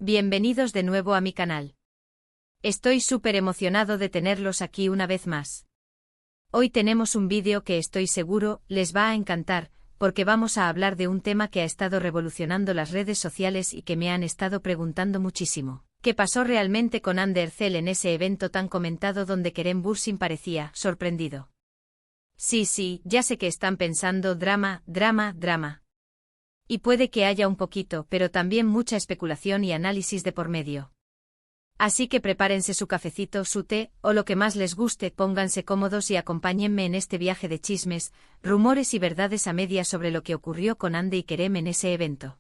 Bienvenidos de nuevo a mi canal. Estoy súper emocionado de tenerlos aquí una vez más. Hoy tenemos un vídeo que estoy seguro les va a encantar, porque vamos a hablar de un tema que ha estado revolucionando las redes sociales y que me han estado preguntando muchísimo. ¿Qué pasó realmente con Ander Cell en ese evento tan comentado donde Kerem Bürsin parecía sorprendido? Sí, ya sé que están pensando drama. Y puede que haya un poquito, pero también mucha especulación y análisis de por medio. Así que prepárense su cafecito, su té, o lo que más les guste, pónganse cómodos y acompáñenme en este viaje de chismes, rumores y verdades a medias sobre lo que ocurrió con Ande y Kerem en ese evento.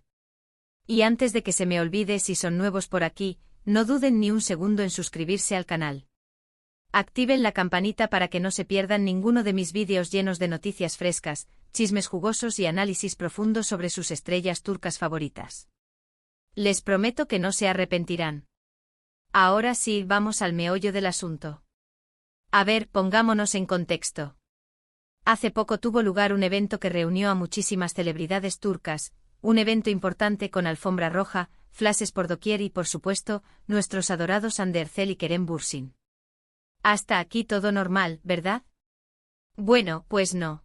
Y antes de que se me olvide, si son nuevos por aquí, no duden ni un segundo en suscribirse al canal. Activen la campanita para que no se pierdan ninguno de mis vídeos llenos de noticias frescas, chismes jugosos y análisis profundos sobre sus estrellas turcas favoritas. Les prometo que no se arrepentirán. Ahora sí, vamos al meollo del asunto. A ver, pongámonos en contexto. Hace poco tuvo lugar un evento que reunió a muchísimas celebridades turcas, un evento importante con alfombra roja, flashes por doquier y, por supuesto, nuestros adorados Ander Cell y Kerem Bürsin. Hasta aquí todo normal, ¿verdad? Bueno, pues no.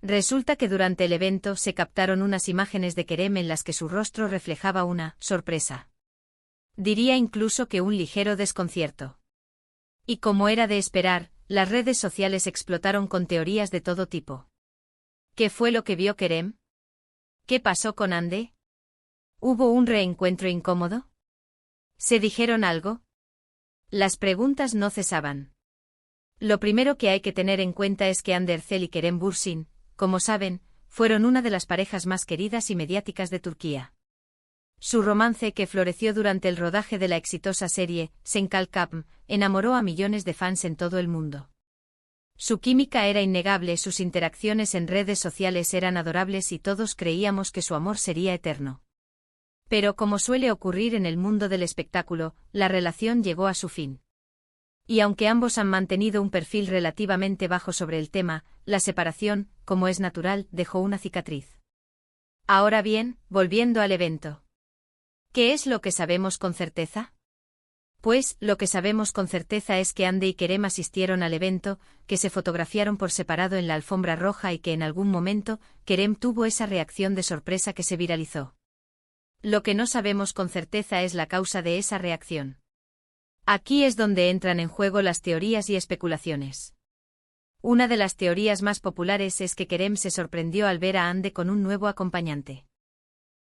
Resulta que durante el evento se captaron unas imágenes de Kerem en las que su rostro reflejaba una sorpresa. Diría incluso que un ligero desconcierto. Y como era de esperar, las redes sociales explotaron con teorías de todo tipo. ¿Qué fue lo que vio Kerem? ¿Qué pasó con Ande? ¿Hubo un reencuentro incómodo? ¿Se dijeron algo? Las preguntas no cesaban. Lo primero que hay que tener en cuenta es que Ander Cell y Kerem Bürsin, como saben, fueron una de las parejas más queridas y mediáticas de Turquía. Su romance, que floreció durante el rodaje de la exitosa serie Senkalkapm, enamoró a millones de fans en todo el mundo. Su química era innegable, sus interacciones en redes sociales eran adorables y todos creíamos que su amor sería eterno. Pero como suele ocurrir en el mundo del espectáculo, la relación llegó a su fin. Y aunque ambos han mantenido un perfil relativamente bajo sobre el tema, la separación, como es natural, dejó una cicatriz. Ahora bien, volviendo al evento. ¿Qué es lo que sabemos con certeza? Pues, lo que sabemos con certeza es que Ande y Kerem asistieron al evento, que se fotografiaron por separado en la alfombra roja y que en algún momento, Kerem tuvo esa reacción de sorpresa que se viralizó. Lo que no sabemos con certeza es la causa de esa reacción. Aquí es donde entran en juego las teorías y especulaciones. Una de las teorías más populares es que Kerem se sorprendió al ver a Ande con un nuevo acompañante.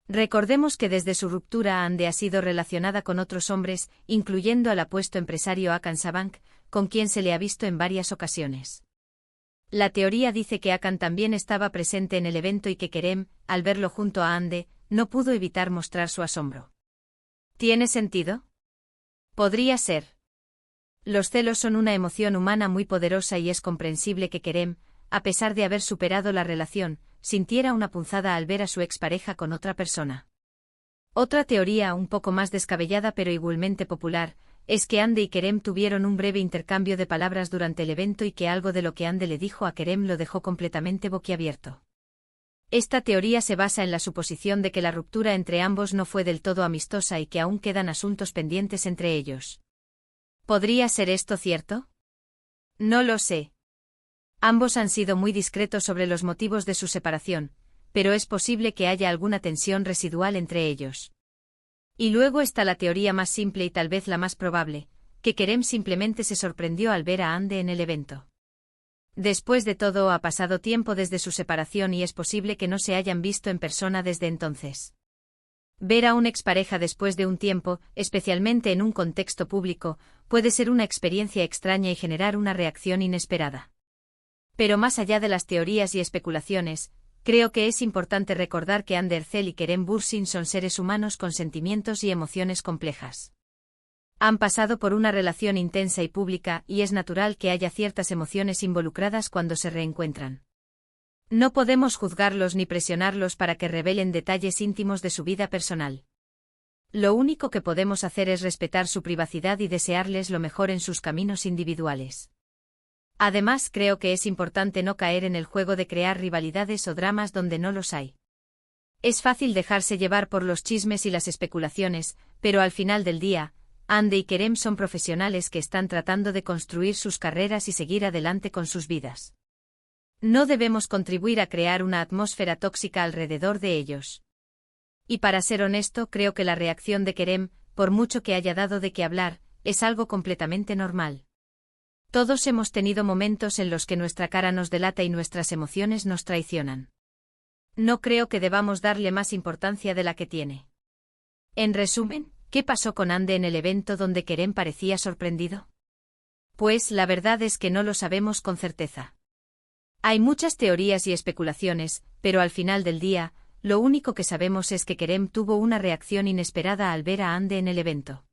Recordemos que desde su ruptura Ande ha sido relacionada con otros hombres, incluyendo al apuesto empresario Hakan Sabank, con quien se le ha visto en varias ocasiones. La teoría dice que Hakan también estaba presente en el evento y que Kerem, al verlo junto a Ande, no pudo evitar mostrar su asombro. ¿Tiene sentido? Podría ser. Los celos son una emoción humana muy poderosa y es comprensible que Kerem, a pesar de haber superado la relación, sintiera una punzada al ver a su expareja con otra persona. Otra teoría, un poco más descabellada pero igualmente popular, es que Ande y Kerem tuvieron un breve intercambio de palabras durante el evento y que algo de lo que Ande le dijo a Kerem lo dejó completamente boquiabierto. Esta teoría se basa en la suposición de que la ruptura entre ambos no fue del todo amistosa y que aún quedan asuntos pendientes entre ellos. ¿Podría ser esto cierto? No lo sé. Ambos han sido muy discretos sobre los motivos de su separación, pero es posible que haya alguna tensión residual entre ellos. Y luego está la teoría más simple y tal vez la más probable, que Kerem simplemente se sorprendió al ver a Ande en el evento. Después de todo, ha pasado tiempo desde su separación y es posible que no se hayan visto en persona desde entonces. Ver a una expareja después de un tiempo, especialmente en un contexto público, puede ser una experiencia extraña y generar una reacción inesperada. Pero más allá de las teorías y especulaciones, creo que es importante recordar que Ander Cell y Kerem Bürsin son seres humanos con sentimientos y emociones complejas. Han pasado por una relación intensa y pública y es natural que haya ciertas emociones involucradas cuando se reencuentran. No podemos juzgarlos ni presionarlos para que revelen detalles íntimos de su vida personal. Lo único que podemos hacer es respetar su privacidad y desearles lo mejor en sus caminos individuales. Además, creo que es importante no caer en el juego de crear rivalidades o dramas donde no los hay. Es fácil dejarse llevar por los chismes y las especulaciones, pero al final del día, Hande y Kerem son profesionales que están tratando de construir sus carreras y seguir adelante con sus vidas. No debemos contribuir a crear una atmósfera tóxica alrededor de ellos. Y para ser honesto, creo que la reacción de Kerem, por mucho que haya dado de qué hablar, es algo completamente normal. Todos hemos tenido momentos en los que nuestra cara nos delata y nuestras emociones nos traicionan. No creo que debamos darle más importancia de la que tiene. En resumen, ¿qué pasó con Hande en el evento donde Kerem parecía sorprendido? Pues la verdad es que no lo sabemos con certeza. Hay muchas teorías y especulaciones, pero al final del día, lo único que sabemos es que Kerem tuvo una reacción inesperada al ver a Hande en el evento.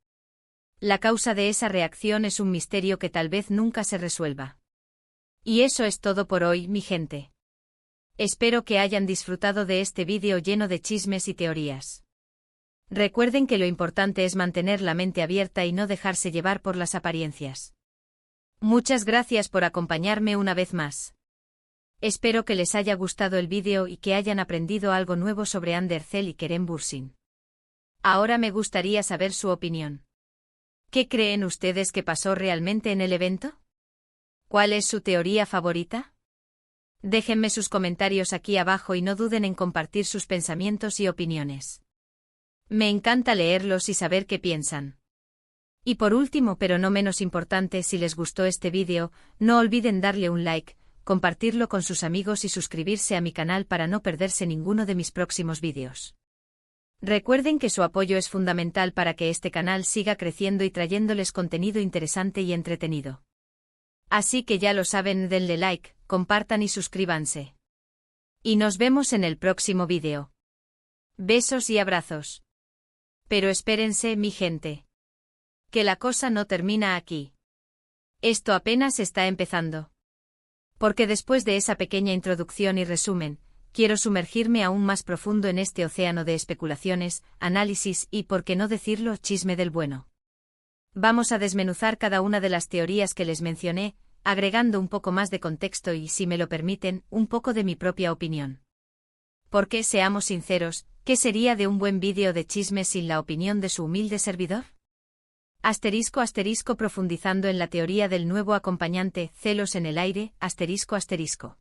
La causa de esa reacción es un misterio que tal vez nunca se resuelva. Y eso es todo por hoy, mi gente. Espero que hayan disfrutado de este vídeo lleno de chismes y teorías. Recuerden que lo importante es mantener la mente abierta y no dejarse llevar por las apariencias. Muchas gracias por acompañarme una vez más. Espero que les haya gustado el vídeo y que hayan aprendido algo nuevo sobre Hande Erçel y Kerem Bürsin. Ahora me gustaría saber su opinión. ¿Qué creen ustedes que pasó realmente en el evento? ¿Cuál es su teoría favorita? Déjenme sus comentarios aquí abajo y no duden en compartir sus pensamientos y opiniones. Me encanta leerlos y saber qué piensan. Y por último, pero no menos importante, si les gustó este vídeo, no olviden darle un like, compartirlo con sus amigos y suscribirse a mi canal para no perderse ninguno de mis próximos vídeos. Recuerden que su apoyo es fundamental para que este canal siga creciendo y trayéndoles contenido interesante y entretenido. Así que ya lo saben, denle like, compartan y suscríbanse. Y nos vemos en el próximo vídeo. Besos y abrazos. Pero espérense, mi gente. Que la cosa no termina aquí. Esto apenas está empezando. Porque después de esa pequeña introducción y resumen, quiero sumergirme aún más profundo en este océano de especulaciones, análisis y, por qué no decirlo, chisme del bueno. Vamos a desmenuzar cada una de las teorías que les mencioné, agregando un poco más de contexto y, si me lo permiten, un poco de mi propia opinión. Porque, seamos sinceros, ¿qué sería de un buen vídeo de chismes sin la opinión de su humilde servidor? Asterisco asterisco profundizando en la teoría del nuevo acompañante, celos en el aire, asterisco asterisco.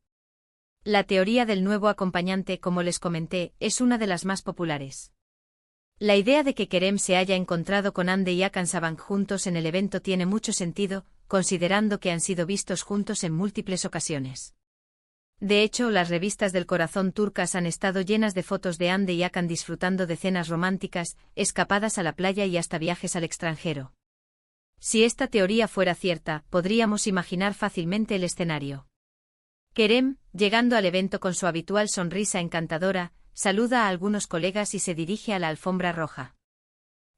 La teoría del nuevo acompañante, como les comenté, es una de las más populares. La idea de que Kerem se haya encontrado con Hande y Hakan Sabank juntos en el evento tiene mucho sentido, considerando que han sido vistos juntos en múltiples ocasiones. De hecho, las revistas del corazón turcas han estado llenas de fotos de Hande y Hakan disfrutando de cenas románticas, escapadas a la playa y hasta viajes al extranjero. Si esta teoría fuera cierta, podríamos imaginar fácilmente el escenario. Kerem, llegando al evento con su habitual sonrisa encantadora, saluda a algunos colegas y se dirige a la alfombra roja.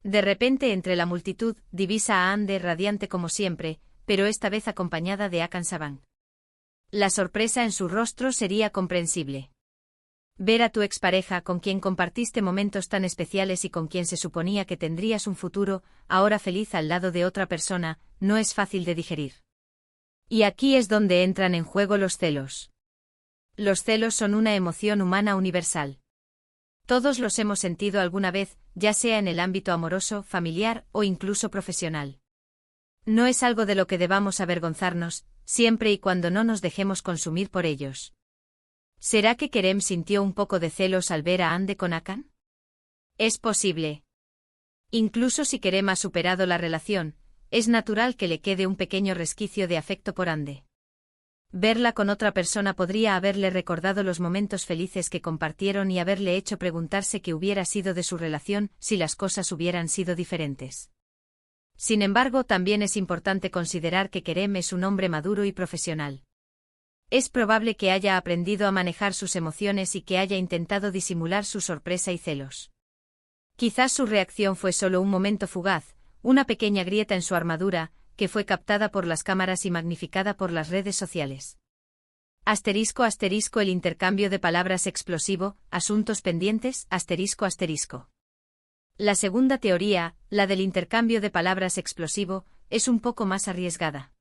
De repente, entre la multitud, divisa a Hande radiante como siempre, pero esta vez acompañada de Hakan Sabank. La sorpresa en su rostro sería comprensible. Ver a tu expareja con quien compartiste momentos tan especiales y con quien se suponía que tendrías un futuro, ahora feliz al lado de otra persona, no es fácil de digerir. Y aquí es donde entran en juego los celos. Los celos son una emoción humana universal. Todos los hemos sentido alguna vez, ya sea en el ámbito amoroso, familiar o incluso profesional. No es algo de lo que debamos avergonzarnos, siempre y cuando no nos dejemos consumir por ellos. ¿Será que Kerem sintió un poco de celos al ver a Hande con Hakan? Es posible. Incluso si Kerem ha superado la relación, es natural que le quede un pequeño resquicio de afecto por Hande. Verla con otra persona podría haberle recordado los momentos felices que compartieron y haberle hecho preguntarse qué hubiera sido de su relación si las cosas hubieran sido diferentes. Sin embargo, también es importante considerar que Kerem es un hombre maduro y profesional. Es probable que haya aprendido a manejar sus emociones y que haya intentado disimular su sorpresa y celos. Quizás su reacción fue solo un momento fugaz, una pequeña grieta en su armadura, que fue captada por las cámaras y magnificada por las redes sociales. Asterisco asterisco el intercambio de palabras explosivo, asuntos pendientes, asterisco asterisco. La segunda teoría, la del intercambio de palabras explosivo, es un poco más arriesgada.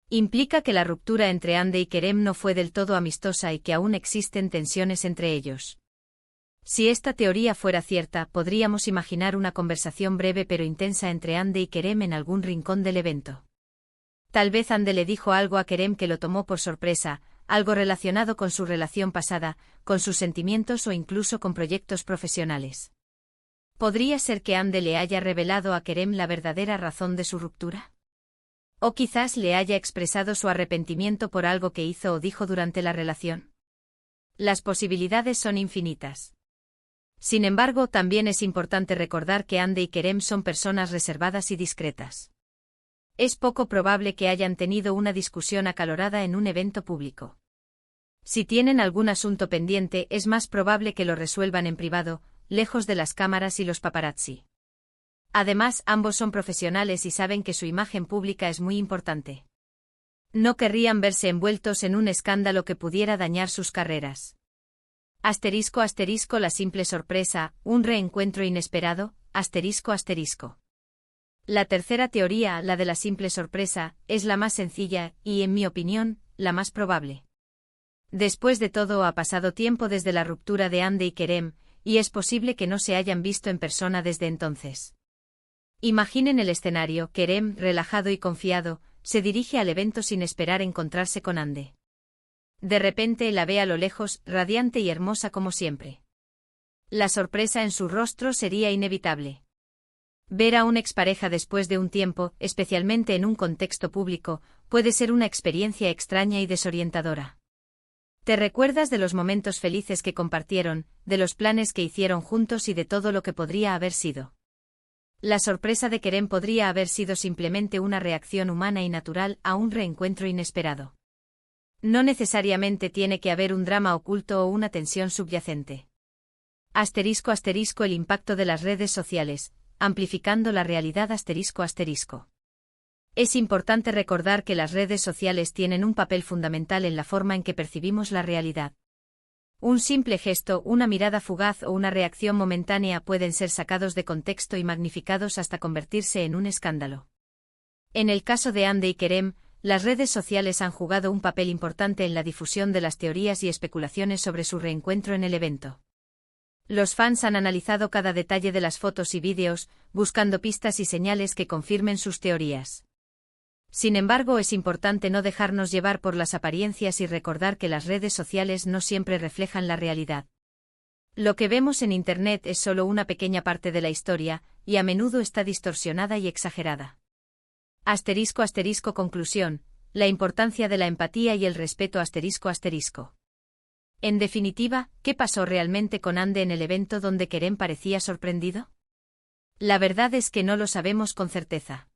Implica que la ruptura entre Hande y Kerem no fue del todo amistosa y que aún existen tensiones entre ellos. Si esta teoría fuera cierta, podríamos imaginar una conversación breve pero intensa entre Ande y Kerem en algún rincón del evento. Tal vez Ande le dijo algo a Kerem que lo tomó por sorpresa, algo relacionado con su relación pasada, con sus sentimientos o incluso con proyectos profesionales. ¿Podría ser que Ande le haya revelado a Kerem la verdadera razón de su ruptura? ¿O quizás le haya expresado su arrepentimiento por algo que hizo o dijo durante la relación? Las posibilidades son infinitas. Sin embargo, también es importante recordar que Ande y Kerem son personas reservadas y discretas. Es poco probable que hayan tenido una discusión acalorada en un evento público. Si tienen algún asunto pendiente, es más probable que lo resuelvan en privado, lejos de las cámaras y los paparazzi. Además, ambos son profesionales y saben que su imagen pública es muy importante. No querrían verse envueltos en un escándalo que pudiera dañar sus carreras. Asterisco asterisco la simple sorpresa, un reencuentro inesperado, asterisco asterisco. La tercera teoría, la de la simple sorpresa, es la más sencilla y, en mi opinión, la más probable. Después de todo, ha pasado tiempo desde la ruptura de Ande y Kerem, y es posible que no se hayan visto en persona desde entonces. Imaginen el escenario: Kerem, relajado y confiado, se dirige al evento sin esperar encontrarse con Ande. De repente la ve a lo lejos, radiante y hermosa como siempre. La sorpresa en su rostro sería inevitable. Ver a una expareja después de un tiempo, especialmente en un contexto público, puede ser una experiencia extraña y desorientadora. Te recuerdas de los momentos felices que compartieron, de los planes que hicieron juntos y de todo lo que podría haber sido. La sorpresa de Kerem podría haber sido simplemente una reacción humana y natural a un reencuentro inesperado. No necesariamente tiene que haber un drama oculto o una tensión subyacente. Asterisco asterisco el impacto de las redes sociales, amplificando la realidad asterisco asterisco. Es importante recordar que las redes sociales tienen un papel fundamental en la forma en que percibimos la realidad. Un simple gesto, una mirada fugaz o una reacción momentánea pueden ser sacados de contexto y magnificados hasta convertirse en un escándalo. En el caso de Ande y Kerem, las redes sociales han jugado un papel importante en la difusión de las teorías y especulaciones sobre su reencuentro en el evento. Los fans han analizado cada detalle de las fotos y vídeos, buscando pistas y señales que confirmen sus teorías. Sin embargo, es importante no dejarnos llevar por las apariencias y recordar que las redes sociales no siempre reflejan la realidad. Lo que vemos en Internet es solo una pequeña parte de la historia, y a menudo está distorsionada y exagerada. Asterisco asterisco conclusión, la importancia de la empatía y el respeto asterisco asterisco. En definitiva, ¿qué pasó realmente con Ande en el evento donde Kerem parecía sorprendido? La verdad es que no lo sabemos con certeza.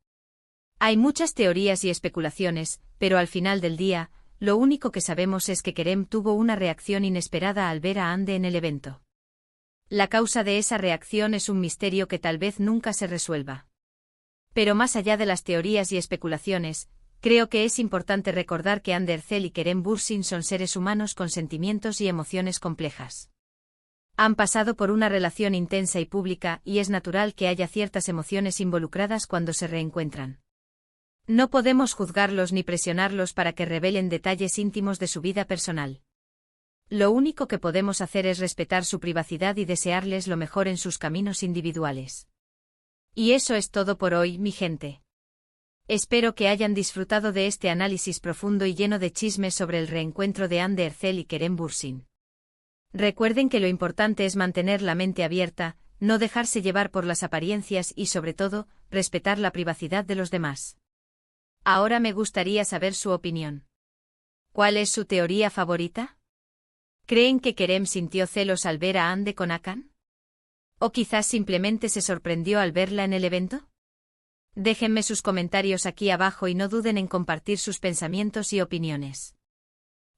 Hay muchas teorías y especulaciones, pero al final del día, lo único que sabemos es que Kerem tuvo una reacción inesperada al ver a Ande en el evento. La causa de esa reacción es un misterio que tal vez nunca se resuelva. Pero más allá de las teorías y especulaciones, creo que es importante recordar que Ande Erçel y Kerem Bürsin son seres humanos con sentimientos y emociones complejas. Han pasado por una relación intensa y pública, y es natural que haya ciertas emociones involucradas cuando se reencuentran. No podemos juzgarlos ni presionarlos para que revelen detalles íntimos de su vida personal. Lo único que podemos hacer es respetar su privacidad y desearles lo mejor en sus caminos individuales. Y eso es todo por hoy, mi gente. Espero que hayan disfrutado de este análisis profundo y lleno de chismes sobre el reencuentro de Ande Erçel y Kerem Bürsin. Recuerden que lo importante es mantener la mente abierta, no dejarse llevar por las apariencias y, sobre todo, respetar la privacidad de los demás. Ahora me gustaría saber su opinión. ¿Cuál es su teoría favorita? ¿Creen que Kerem sintió celos al ver a Ande con Hakan? ¿O quizás simplemente se sorprendió al verla en el evento? Déjenme sus comentarios aquí abajo y no duden en compartir sus pensamientos y opiniones.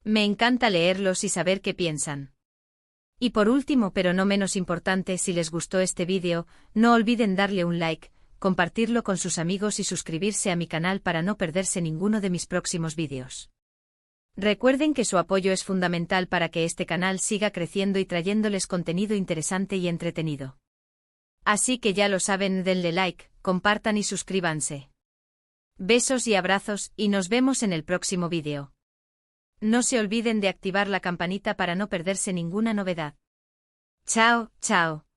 Me encanta leerlos y saber qué piensan. Y por último, pero no menos importante, si les gustó este vídeo, no olviden darle un like, compartirlo con sus amigos y suscribirse a mi canal para no perderse ninguno de mis próximos vídeos. Recuerden que su apoyo es fundamental para que este canal siga creciendo y trayéndoles contenido interesante y entretenido. Así que ya lo saben, denle like, compartan y suscríbanse. Besos y abrazos, y nos vemos en el próximo vídeo. No se olviden de activar la campanita para no perderse ninguna novedad. Chao, chao.